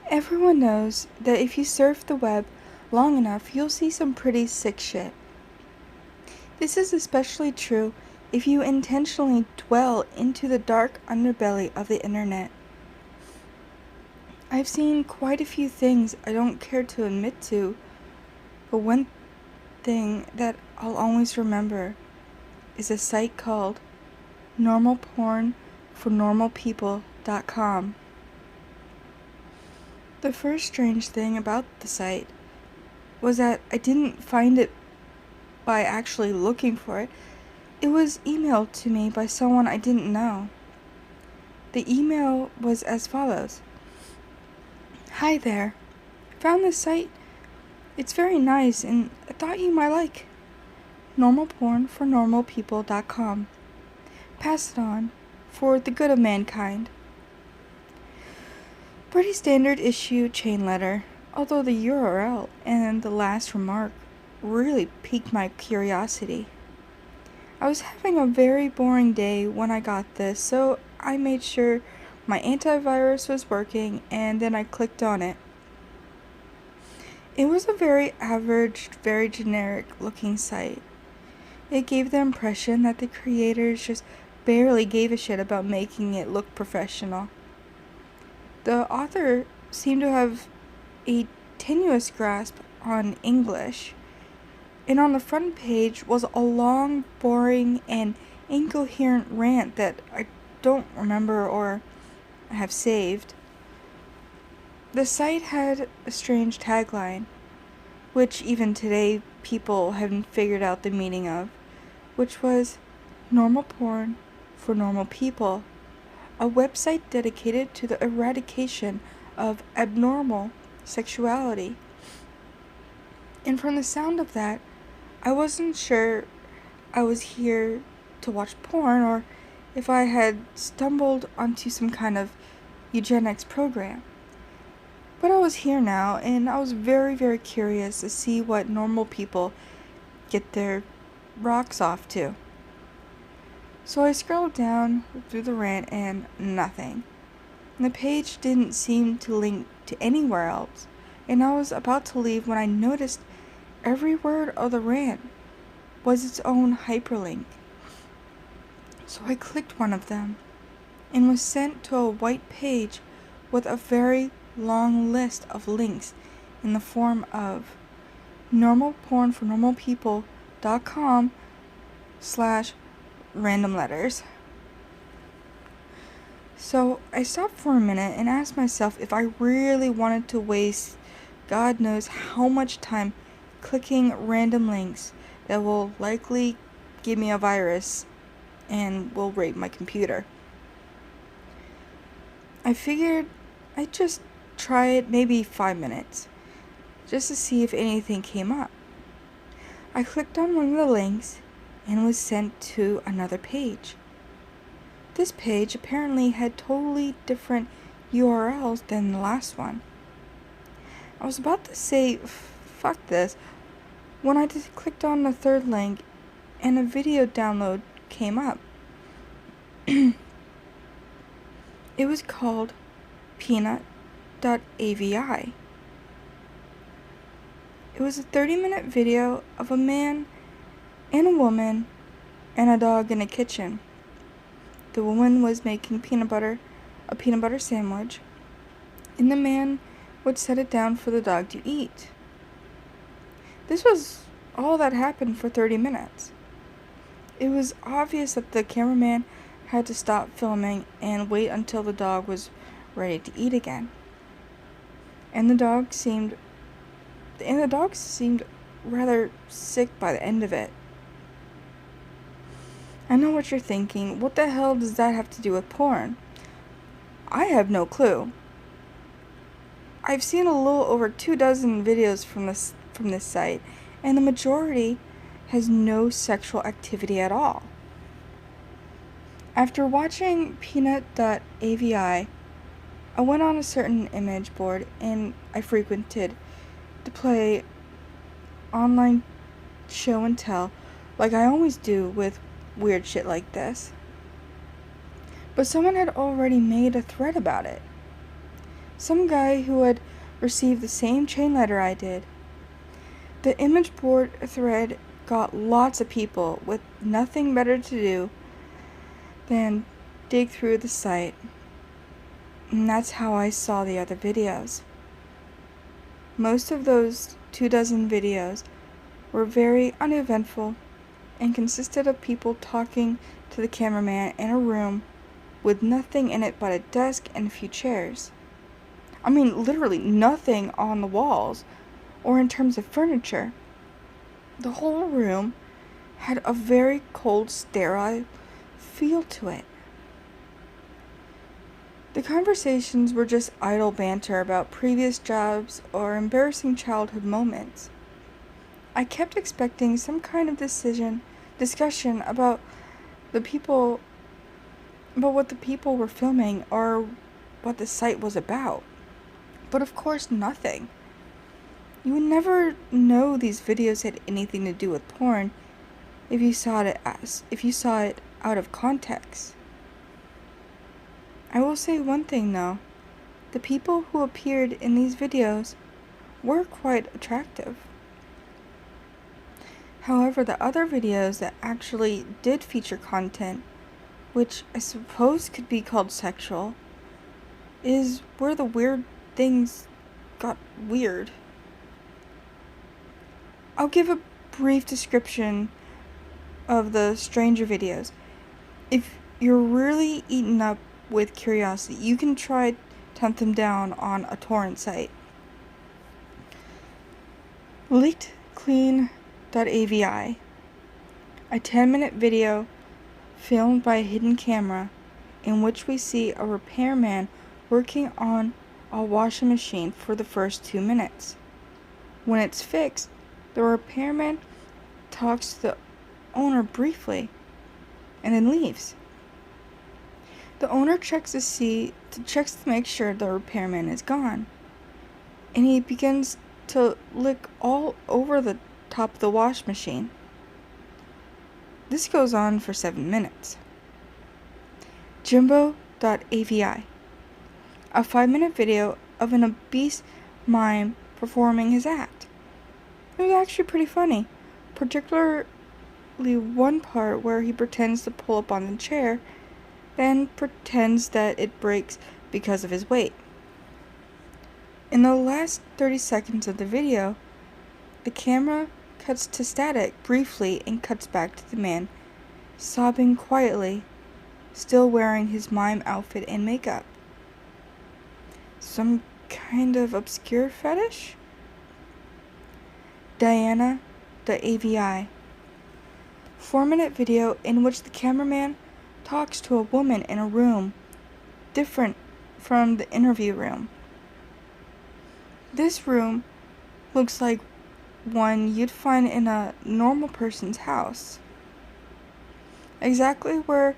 Everyone knows that if you surf the web long enough, you'll see some pretty sick shit. This is especially true if you intentionally dwell into the dark underbelly of the internet. I've seen quite a few things I don't care to admit to, but one thing that I'll always remember is a site called normalpornfornormalpeople.com. The first strange thing about the site was that I didn't find it by actually looking for it. It was emailed to me by someone I didn't know. The email was as follows. Hi there. Found this site. It's very nice and I thought you might like. Normalpornfornormalpeople.com. Pass it on for the good of mankind. Pretty standard issue chain letter, although the URL and the last remark really piqued my curiosity. I was having a very boring day when I got this, so I made sure my antivirus was working and then I clicked on it. It was a very average, very generic looking site. It gave the impression that the creators just barely gave a shit about making it look professional. The author seemed to have a tenuous grasp on English, and on the front page was a long, boring, and incoherent rant that I don't remember or have saved. The site had a strange tagline, which even today people haven't figured out the meaning of, which was normal porn for normal people. A website dedicated to the eradication of abnormal sexuality. And from the sound of that, I wasn't sure I was here to watch porn or if I had stumbled onto some kind of eugenics program. But I was here now, and I was very, very curious to see what normal people get their rocks off to. So I scrolled down through the rant and nothing. The page didn't seem to link to anywhere else, and I was about to leave when I noticed every word of the rant was its own hyperlink. So I clicked one of them and was sent to a white page with a very long list of links in the form of normalpornfornormalpeople.com/random letters. So I stopped for a minute and asked myself if I really wanted to waste God knows how much time clicking random links that will likely give me a virus and will rape my computer. I figured I'd just try it maybe 5 minutes, just to see if anything came up. I clicked on one of the links and was sent to another page. This page apparently had totally different URLs than the last one. I was about to say, fuck this, when I just clicked on the third link and a video download came up. It was called Peanut.avi. It was a 30-minute video of a man and a woman and a dog in a kitchen. The woman was making a peanut butter sandwich, and the man would set it down for the dog to eat. This was all that happened for 30 minutes. It was obvious that the cameraman had to stop filming and wait until the dog was ready to eat again. And the dog seemed rather sick by the end of it. I know what you're thinking. What the hell does that have to do with porn? I have no clue. I've seen a little over 24 videos from this site, and the majority has no sexual activity at all. After watching Peanut.avi, I went on a certain image board and I frequented to play online show and tell like I always do with weird shit like this. But someone had already made a thread about it. Some guy who had received the same chain letter I did. The image board thread got lots of people with nothing better to do than dig through the site. And that's how I saw the other videos. Most of those 24 videos were very uneventful and consisted of people talking to the cameraman in a room with nothing in it but a desk and a few chairs. I mean, literally nothing on the walls or in terms of furniture. The whole room had a very cold, sterile feel to it. The conversations were just idle banter about previous jobs or embarrassing childhood moments. I kept expecting some kind of discussion about what the people were filming or what the site was about. But of course, nothing. You would never know these videos had anything to do with porn if you saw it out of context. I will say one thing though. The people who appeared in these videos were quite attractive. However, the other videos that actually did feature content, which I suppose could be called sexual, is where the weird things got weird. I'll give a brief description of the stranger videos. If you're really eaten up with curiosity, you can try to hunt them down on a torrent site. LeakedClean.avi, a 10-minute video filmed by a hidden camera in which we see a repairman working on a washing machine for the first 2 minutes. When it's fixed, the repairman talks to the owner briefly and then leaves. The owner checks to make sure the repairman is gone, and he begins to lick all over the top of the wash machine. This goes on for 7 minutes. Jimbo.avi, a 5-minute video of an obese mime performing his act. It was actually pretty funny, particularly one part where he pretends to pull up on the chair, then pretends that it breaks because of his weight. In the last 30 seconds of the video, the camera cuts to static briefly and cuts back to the man, sobbing quietly, still wearing his mime outfit and makeup. Some kind of obscure fetish? Diana.avi, 4-minute video in which the cameraman talks to a woman in a room different from the interview room. This room looks like one you'd find in a normal person's house. Exactly where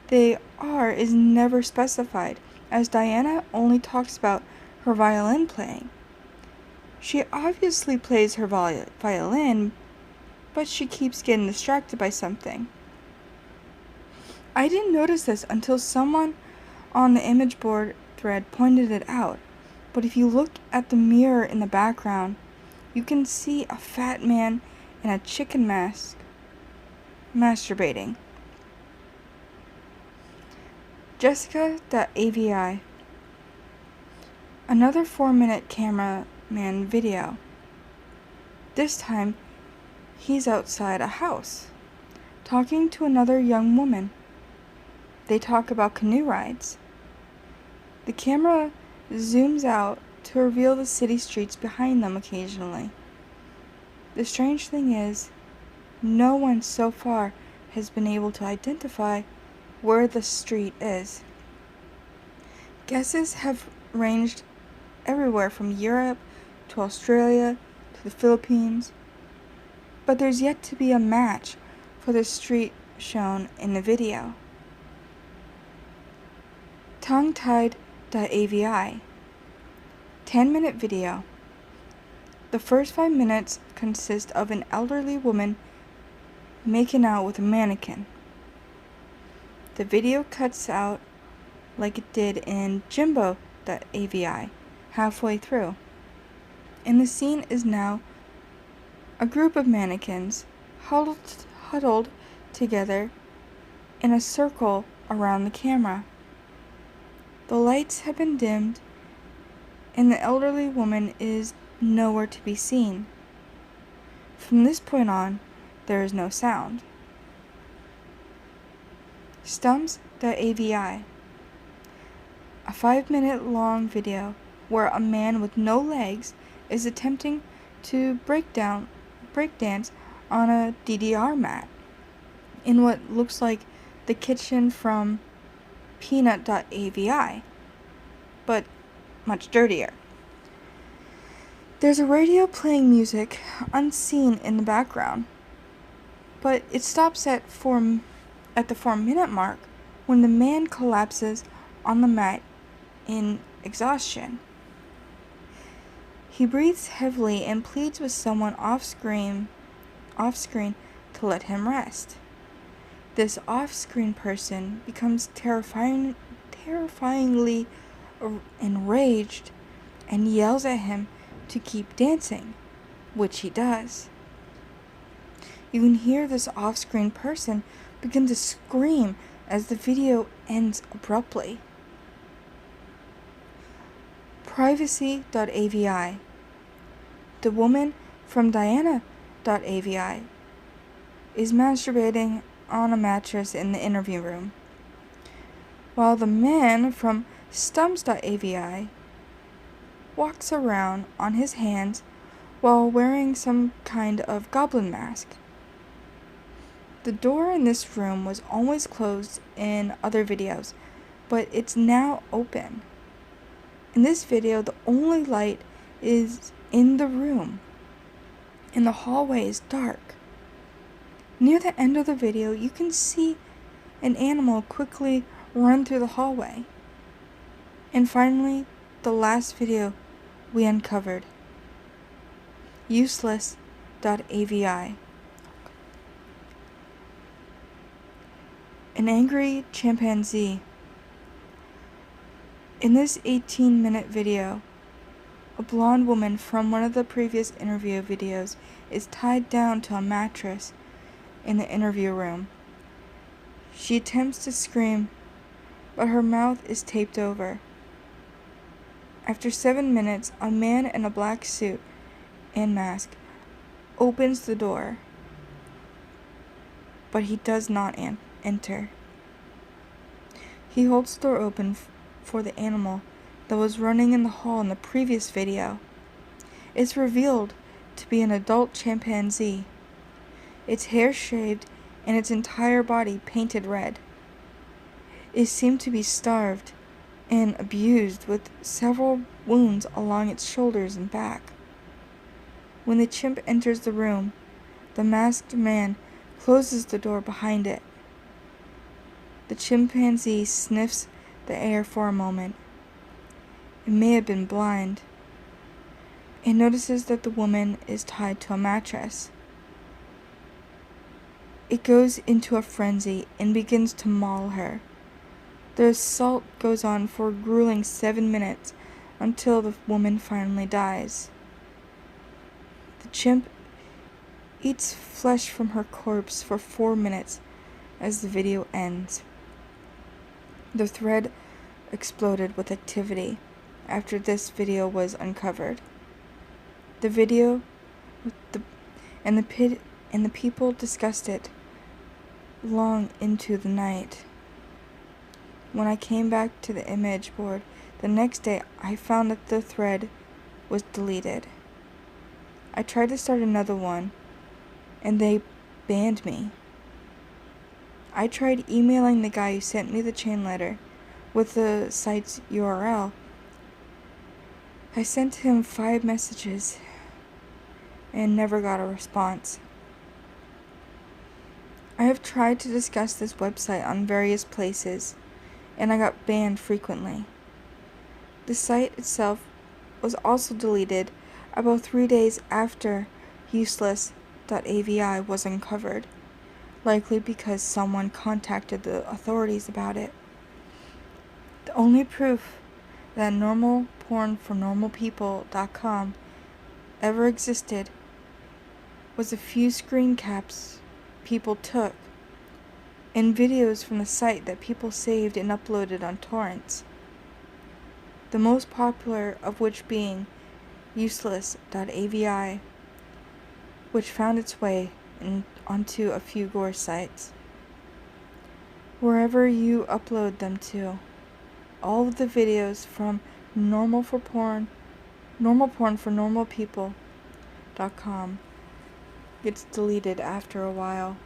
they are is never specified, as Diana only talks about her violin playing. She obviously plays her violin, but she keeps getting distracted by something. I didn't notice this until someone on the image board thread pointed it out, but if you look at the mirror in the background, you can see a fat man in a chicken mask masturbating. Jessica.avi, another 4-minute cameraman video. This time, he's outside a house, talking to another young woman. They talk about canoe rides. The camera zooms out to reveal the city streets behind them occasionally. The strange thing is, no one so far has been able to identify where the street is. Guesses have ranged everywhere from Europe to Australia to the Philippines, but there's yet to be a match for the street shown in the video. Tongue-tied.avi, 10-minute video. The first 5 minutes consist of an elderly woman making out with a mannequin. The video cuts out like it did in Jimbo That.Avi halfway through. And the scene is now a group of mannequins huddled together in a circle around the camera. The lights have been dimmed, and the elderly woman is nowhere to be seen. From this point on, there is no sound. Stumps.Avi, a 5-minute long video where a man with no legs is attempting to breakdance on a DDR mat in what looks like the kitchen from Peanut.Avi, but much dirtier. There's a radio playing music unseen in the background, but it stops at the 4-minute mark when the man collapses on the mat in exhaustion. He breathes heavily and pleads with someone off-screen to let him rest. This off-screen person becomes terrifyingly enraged and yells at him to keep dancing, which he does. You can hear this off-screen person begin to scream as the video ends abruptly. Privacy.Avi. The woman from Diana.Avi is masturbating on a mattress in the interview room, while the man from Stumps.Avi walks around on his hands while wearing some kind of goblin mask. The door in this room was always closed in other videos, but it's now open. In this video, the only light is in the room, and the hallway is dark. Near the end of the video, you can see an animal quickly run through the hallway. And finally, the last video we uncovered. Useless.Avi. An angry chimpanzee. In this 18-minute video, a blonde woman from one of the previous interview videos is tied down to a mattress in the interview room. She attempts to scream, but her mouth is taped over. After 7 minutes, a man in a black suit and mask opens the door, but he does not enter. He holds the door open for the animal that was running in the hall in the previous video. It's revealed to be an adult chimpanzee. Its hair shaved and its entire body painted red. It seemed to be starved and abused, with several wounds along its shoulders and back. When the chimp enters the room, the masked man closes the door behind it. The chimpanzee sniffs the air for a moment. It may have been blind. It notices that the woman is tied to a mattress. It goes into a frenzy and begins to maul her. The assault goes on for a grueling 7 minutes until the woman finally dies. The chimp eats flesh from her corpse for 4 minutes as the video ends. The thread exploded with activity after this video was uncovered. The video and the people discussed it long into the night. When I came back to the image board the next day, I found that the thread was deleted. I tried to start another one, and they banned me. I tried emailing the guy who sent me the chain letter with the site's URL. I sent him 5 messages and never got a response. I have tried to discuss this website on various places, and I got banned frequently. The site itself was also deleted about 3 days after Useless.Avi was uncovered, likely because someone contacted the authorities about it. The only proof that normalpornfornormalpeople.com ever existed was a few screen caps people took and videos from the site that people saved and uploaded on torrents, the most popular of which being useless.avi, which found its way onto a few gore sites. Wherever you upload them to, all of the videos from normalpornfornormalpeople.com gets deleted after a while.